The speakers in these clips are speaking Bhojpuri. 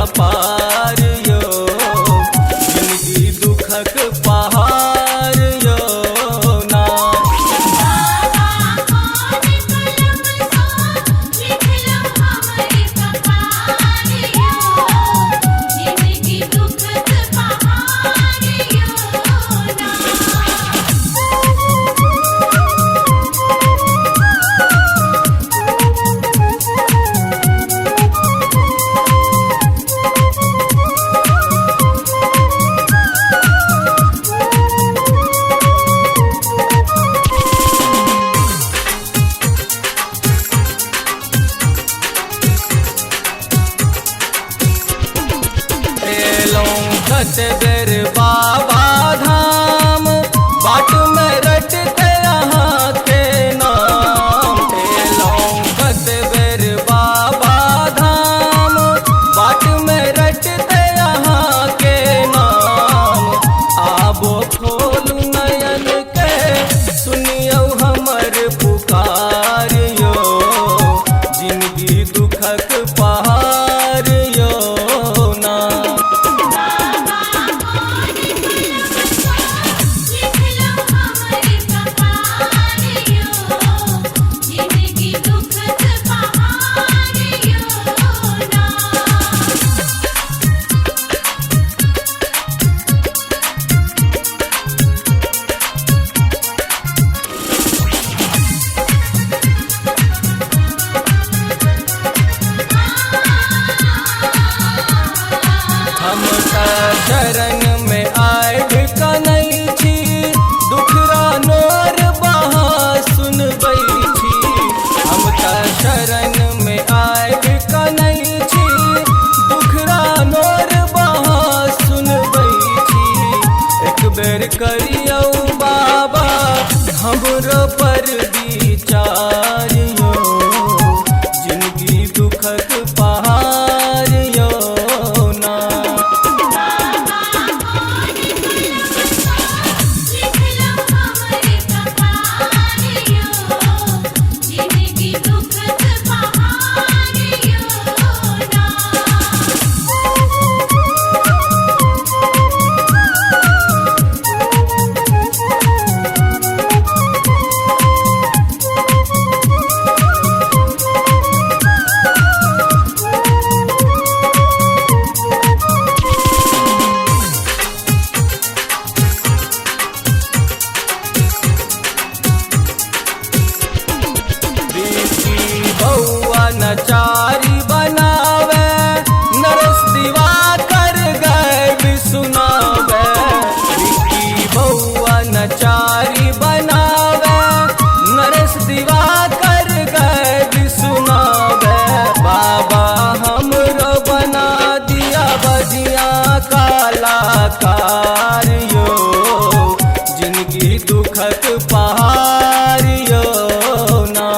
कपार यो, जिंदगी दुखक पहाड़ यो ना। बेर बाबा धाम बाट में रटते यहाँ के नाम। बेर बाबा धाम बाट में रटते यहाँ के नाम। आबो खोल नयन के सुनियो हमर पुकार यो, जिंदगी दुखक पहाड़ यो ना। हम शरण में आए कनई छी, दुखरा नोर बहा सुनबै छी। हम शरण में आए कनई छी, दुखरा नोर बहा सुनबै छी। एक बेर करियौ बाबा हमरो पर विचार यो, जिंदगी दुखक पहाड़ यो ना। नचारी बनावे नरस दिवाकर गए सुनावे। विकी बउआ नचारी बनावे नरस दिवाकर गए सुनावे। बाबा हमरो बना दिया बजिया कलाकार यो, जिंदगी दुखक पहाड़ यो ना।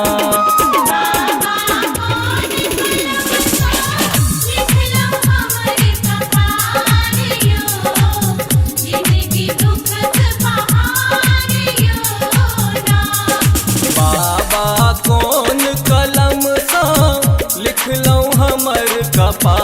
कौन कलम सा लिखलौं हमर कपार।